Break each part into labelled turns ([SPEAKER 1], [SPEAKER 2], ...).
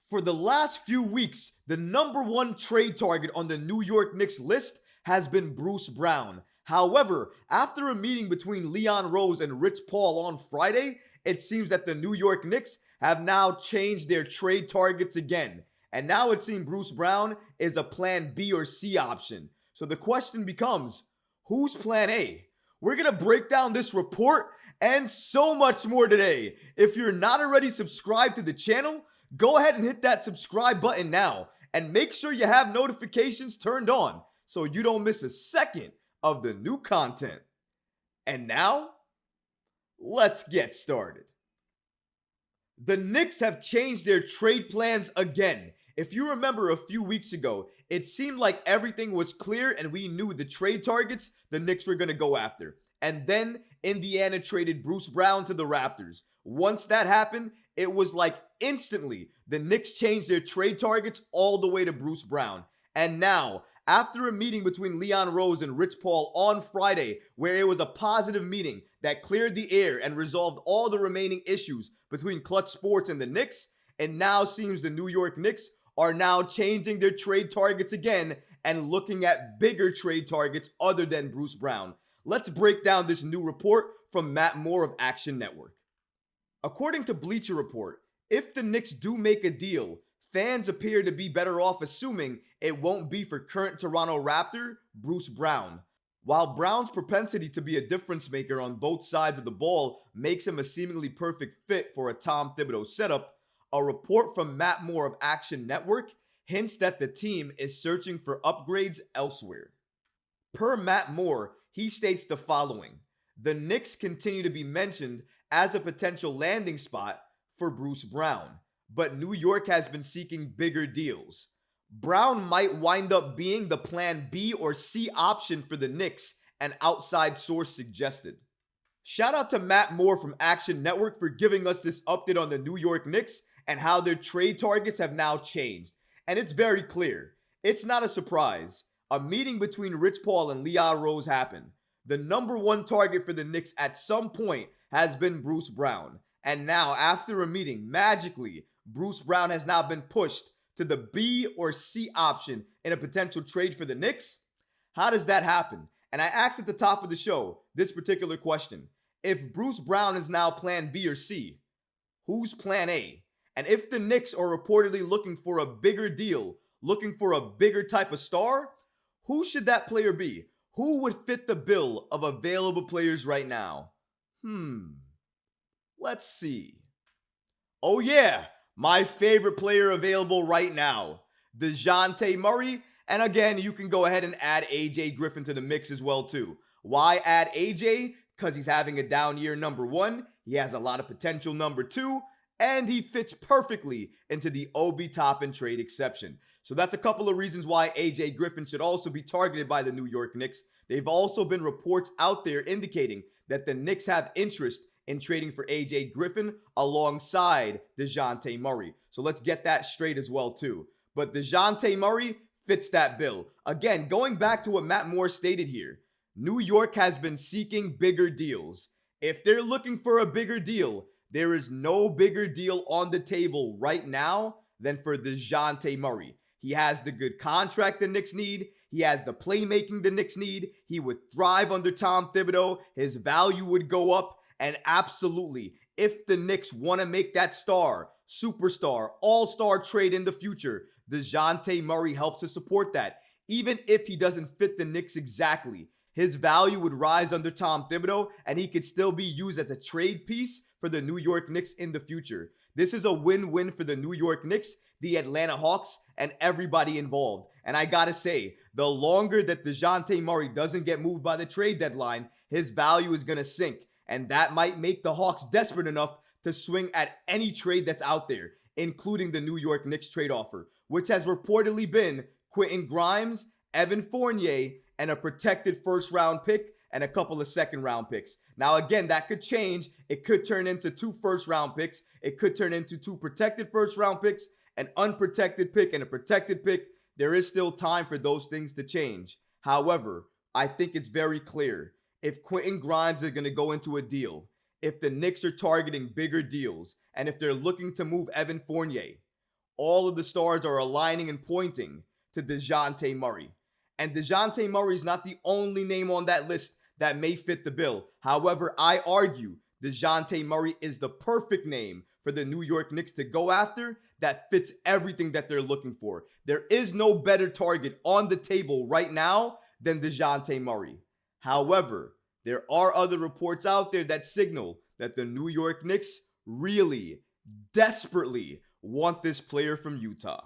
[SPEAKER 1] For the last few weeks, the number one trade target on the New York Knicks list has been Bruce Brown. However, after a meeting between Leon Rose and Rich Paul on Friday, it seems that the New York Knicks have now changed their trade targets again. And now it seems Bruce Brown is a plan B or C option. So the question becomes, who's plan A? We're going to break down this report and so much more today. If you're not already subscribed to the channel, go ahead and hit that subscribe button now and make sure you have notifications turned on so you don't miss a second of the new content. And now, let's get started. The Knicks have changed their trade plans again. If you remember a few weeks ago, it seemed like everything was clear and we knew the trade targets the Knicks were going to go after. And then Indiana traded Bruce Brown to the Raptors. Once that happened, it was like instantly the Knicks changed their trade targets all the way to Bruce Brown. And now, after a meeting between Leon Rose and Rich Paul on Friday, where it was a positive meeting that cleared the air and resolved all the remaining issues between Klutch Sports and the Knicks, it now seems the New York Knicks are now changing their trade targets again and looking at bigger trade targets other than Bruce Brown. Let's break down this new report from Matt Moore of Action Network. According to Bleacher Report, if the Knicks do make a deal, fans appear to be better off assuming it won't be for current Toronto Raptor, Bruce Brown. While Brown's propensity to be a difference maker on both sides of the ball makes him a seemingly perfect fit for a Tom Thibodeau setup, a report from Matt Moore of Action Network hints that the team is searching for upgrades elsewhere. Per Matt Moore, he states the following: the Knicks continue to be mentioned as a potential landing spot for Bruce Brown, but New York has been seeking bigger deals. Brown might wind up being the plan B or C option for the Knicks, an outside source suggested. Shout out to Matt Moore from Action Network for giving us this update on the New York Knicks and how their trade targets have now changed. And it's very clear. It's not a surprise. A meeting between Rich Paul and Leon Rose happened. The number one target for the Knicks at some point has been Bruce Brown. And now, after a meeting, magically, Bruce Brown has now been pushed to the B or C option in a potential trade for the Knicks. How does that happen? And I asked at the top of the show this particular question. If Bruce Brown is now plan B or C, who's plan A? And if the Knicks are reportedly looking for a bigger deal, looking for a bigger type of star, who should that player be? Who would fit the bill of available players right now? Let's see. Oh yeah, my favorite player available right now, DeJounte Murray. And again, you can go ahead and add AJ Griffin to the mix as well too. Why add AJ? Because he's having a down year, number one. He has a lot of potential, number two. And he fits perfectly into the Obi Toppin trade exception. So that's a couple of reasons why AJ Griffin should also be targeted by the New York Knicks. They've also been reports out there indicating that the Knicks have interest in trading for AJ Griffin alongside DeJounte Murray. So let's get that straight as well too. But DeJounte Murray fits that bill. Again, going back to what Matt Moore stated here, New York has been seeking bigger deals. If they're looking for a bigger deal, there is no bigger deal on the table right now than for DeJounte Murray. He has the good contract the Knicks need. He has the playmaking the Knicks need. He would thrive under Tom Thibodeau. His value would go up. And absolutely, if the Knicks want to make that star, superstar, all-star trade in the future, DeJounte Murray helps to support that. Even if he doesn't fit the Knicks exactly, his value would rise under Tom Thibodeau, and he could still be used as a trade piece for the New York Knicks in the future. This is a win-win for the New York Knicks, the Atlanta Hawks, and everybody involved. And I gotta say, the longer that DeJounte Murray doesn't get moved by the trade deadline, his value is gonna sink. And that might make the Hawks desperate enough to swing at any trade that's out there, including the New York Knicks trade offer, which has reportedly been Quentin Grimes, Evan Fournier, and a protected first-round pick and a couple of second-round picks. Now, again, that could change. It could turn into 2 first-round picks. It could turn into 2 protected first-round picks, an unprotected pick, and a protected pick. There is still time for those things to change. However, I think it's very clear. If Quentin Grimes is going to go into a deal, if the Knicks are targeting bigger deals, and if they're looking to move Evan Fournier, all of the stars are aligning and pointing to DeJounte Murray. And DeJounte Murray is not the only name on that list that may fit the bill. However, I argue DeJounte Murray is the perfect name for the New York Knicks to go after that fits everything that they're looking for. There is no better target on the table right now than DeJounte Murray. However, there are other reports out there that signal that the New York Knicks really, desperately want this player from Utah.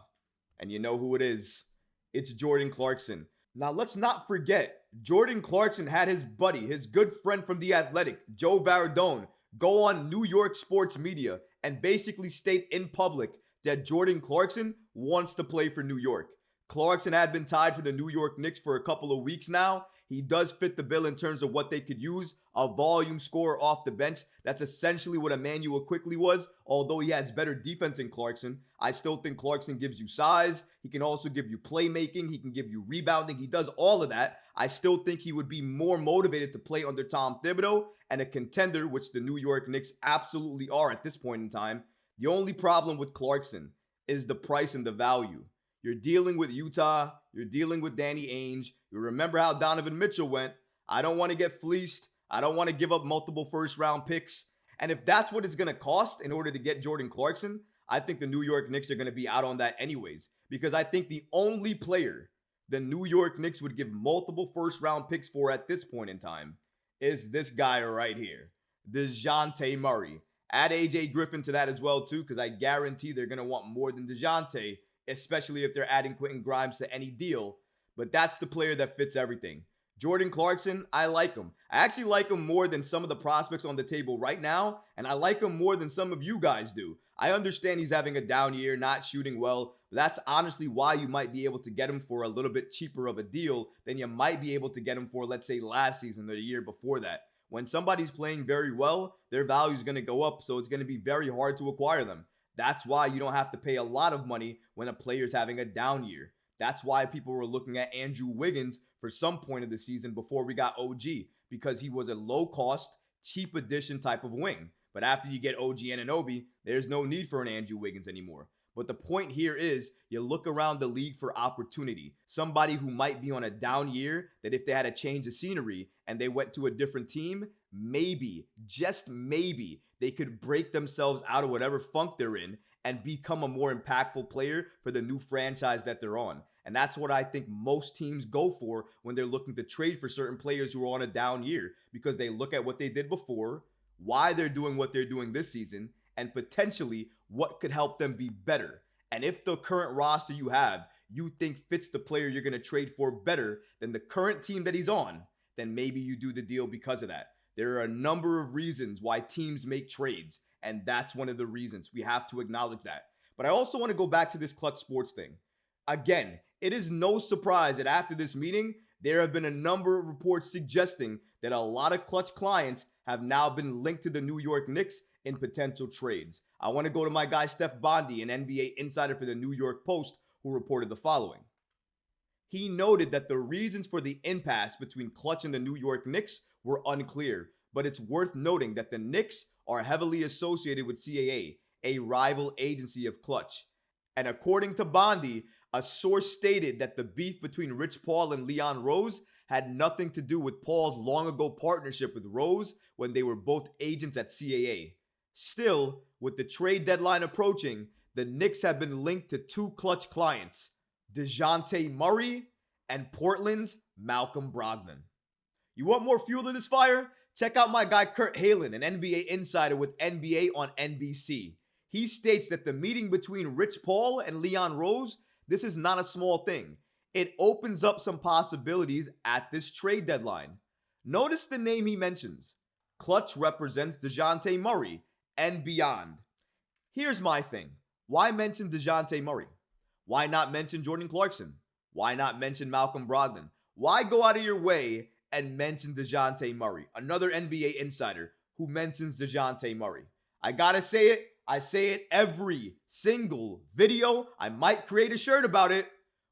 [SPEAKER 1] And you know who it is. It's Jordan Clarkson. Now, let's not forget, Jordan Clarkson had his buddy, his good friend from The Athletic, Joe Varadone, go on New York sports media and basically state in public that Jordan Clarkson wants to play for New York. Clarkson had been tied for the New York Knicks for a couple of weeks now. He does fit the bill in terms of what they could use, a volume scorer off the bench. That's essentially what Immanuel Quickley was. Although he has better defense than Clarkson, I still think Clarkson gives you size. He can also give you playmaking. He can give you rebounding. He does all of that. I still think he would be more motivated to play under Tom Thibodeau and a contender, which the New York Knicks absolutely are at this point in time. The only problem with Clarkson is the price and the value. You're dealing with Utah. You're dealing with Danny Ainge. You remember how Donovan Mitchell went. I don't want to get fleeced. I don't want to give up multiple first-round picks. And if that's what it's going to cost in order to get Jordan Clarkson, I think the New York Knicks are going to be out on that anyways. Because I think the only player the New York Knicks would give multiple first-round picks for at this point in time is this guy right here, DeJounte Murray. Add AJ Griffin to that as well, too, because I guarantee they're going to want more than DeJounte, especially if they're adding Quentin Grimes to any deal. But that's the player that fits everything. Jordan Clarkson, I like him. I actually like him more than some of the prospects on the table right now, and I like him more than some of you guys do. I understand he's having a down year, not shooting well, but that's honestly why you might be able to get him for a little bit cheaper of a deal than you might be able to get him for, let's say, last season or the year before that. When somebody's playing very well, their value is going to go up, so it's going to be very hard to acquire them. That's why you don't have to pay a lot of money when a player's having a down year. That's why people were looking at Andrew Wiggins for some point of the season before we got OG, because he was a low-cost, cheap addition type of wing. But after you get OG Anunoby, there's no need for an Andrew Wiggins anymore. But the point here is you look around the league for opportunity. Somebody who might be on a down year that if they had a change of scenery and they went to a different team, maybe, just maybe, they could break themselves out of whatever funk they're in and become a more impactful player for the new franchise that they're on. And that's what I think most teams go for when they're looking to trade for certain players who are on a down year, because they look at what they did before, why they're doing what they're doing this season, and potentially what could help them be better. And if the current roster you have, you think fits the player you're going to trade for better than the current team that he's on, then maybe you do the deal because of that. There are a number of reasons why teams make trades, and that's one of the reasons. We have to acknowledge that. But I also want to go back to this Klutch Sports thing. Again, it is no surprise that after this meeting, there have been a number of reports suggesting that a lot of Klutch clients have now been linked to the New York Knicks in potential trades. I want to go to my guy Steph Bondy, an NBA insider for the New York Post, who reported the following. He noted that the reasons for the impasse between Klutch and the New York Knicks were unclear, but it's worth noting that the Knicks are heavily associated with CAA, a rival agency of Klutch. And according to Bondy, a source stated that the beef between Rich Paul and Leon Rose had nothing to do with Paul's long ago partnership with Rose when they were both agents at CAA. Still, with the trade deadline approaching, the Knicks have been linked to two Klutch clients, DeJounte Murray and Portland's Malcolm Brogdon. You want more fuel to this fire? Check out my guy Kurt Halen, an NBA insider with NBA on NBC. He states that the meeting between Rich Paul and Leon Rose, this is not a small thing. It opens up some possibilities at this trade deadline. Notice the name he mentions. Klutch represents DeJounte Murray and beyond. Here's my thing. Why mention DeJounte Murray? Why not mention Jordan Clarkson? Why not mention Malcolm Brogdon? Why go out of your way and mention DeJounte Murray, another NBA insider who mentions DeJounte Murray? I gotta say it. I say it every single video. I might create a shirt about it.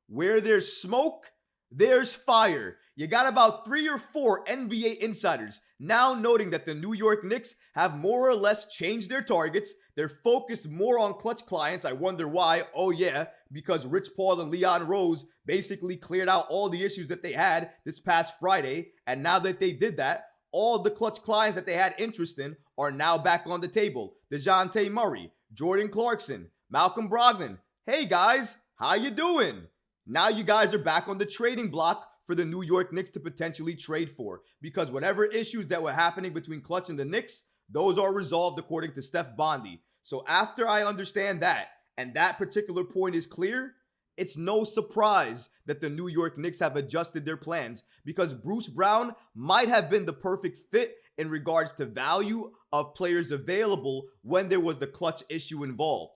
[SPEAKER 1] Where there's smoke, there's fire. You got about 3 or 4 NBA insiders now noting that the New York Knicks have more or less changed their targets, They're focused more on Klutch clients. I wonder why. Oh yeah, because Rich Paul and Leon Rose basically cleared out all the issues that they had this past Friday. And now that they did that, all the Klutch clients that they had interest in are now back on the table. DeJounte Murray, Jordan Clarkson, Malcolm Brogdon. Hey guys, how you doing? Now you guys are back on the trading block for the New York Knicks to potentially trade for, because whatever issues that were happening between Klutch and the Knicks, those are resolved according to Steph Bondy. So after I understand that, and that particular point is clear, it's no surprise that the New York Knicks have adjusted their plans, because Bruce Brown might have been the perfect fit in regards to value of players available when there was the Klutch issue involved.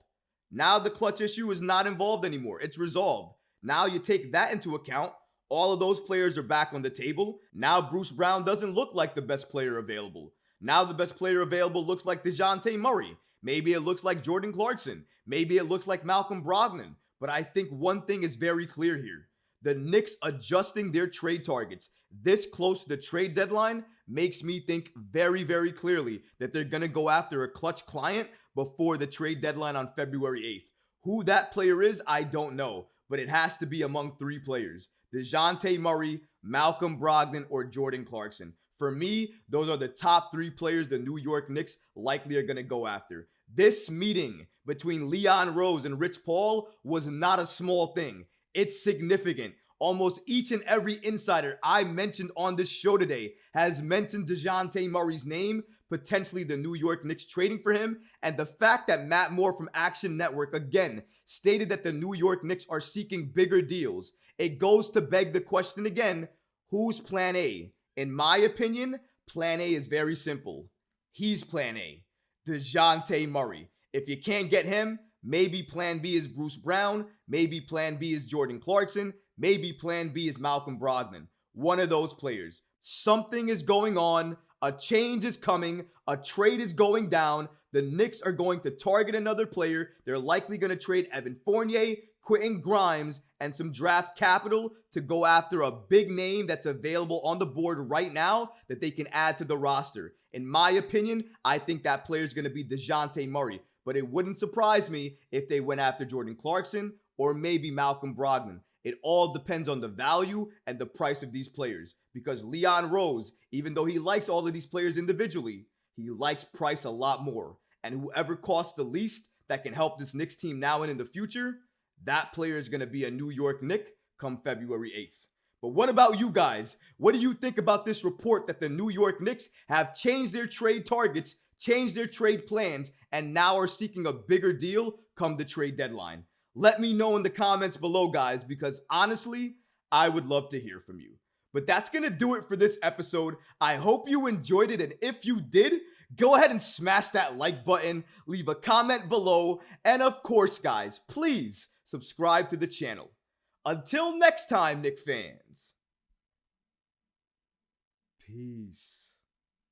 [SPEAKER 1] Now the Klutch issue is not involved anymore. It's resolved. Now you take that into account. All of those players are back on the table. Now Bruce Brown doesn't look like the best player available. Now the best player available looks like DeJounte Murray. Maybe it looks like Jordan Clarkson. Maybe it looks like Malcolm Brogdon. But I think one thing is very clear here. The Knicks adjusting their trade targets this close to the trade deadline makes me think very, very clearly that they're going to go after a Klutch client before the trade deadline on February 8th. Who that player is, I don't know, but it has to be among three players: DeJounte Murray, Malcolm Brogdon, or Jordan Clarkson. For me, those are the top three players the New York Knicks likely are going to go after. This meeting between Leon Rose and Rich Paul was not a small thing. It's significant. Almost each and every insider I mentioned on this show today has mentioned DeJounte Murray's name, potentially the New York Knicks trading for him, and the fact that Matt Moore from Action Network again stated that the New York Knicks are seeking bigger deals. It goes to beg the question again, who's plan A? In my opinion, plan A is very simple. He's plan A. DeJounte Murray. If you can't get him, maybe plan B is Bruce Brown, maybe plan B is Jordan Clarkson, maybe plan B is Malcolm Brogdon. One of those players. Something is going on, a change is coming, a trade is going down. The Knicks are going to target another player. They're likely going to trade Evan Fournier, Quentin Grimes, and some draft capital to go after a big name that's available on the board right now that they can add to the roster. In my opinion, I think that player is going to be DeJounte Murray, but it wouldn't surprise me if they went after Jordan Clarkson or maybe Malcolm Brogdon. It all depends on the value and the price of these players, because Leon Rose, even though he likes all of these players individually, he likes price a lot more. And whoever costs the least that can help this Knicks team now and in the future, that player is going to be a New York Knick come February 8th. But what about you guys? What do you think about this report that the New York Knicks have changed their trade targets, changed their trade plans, and now are seeking a bigger deal come the trade deadline? Let me know in the comments below, guys, because honestly, I would love to hear from you. But that's going to do it for this episode. I hope you enjoyed it, and if you did, go ahead and smash that like button, leave a comment below, and of course, guys, please subscribe to the channel. Until next time, Knick fans. Peace.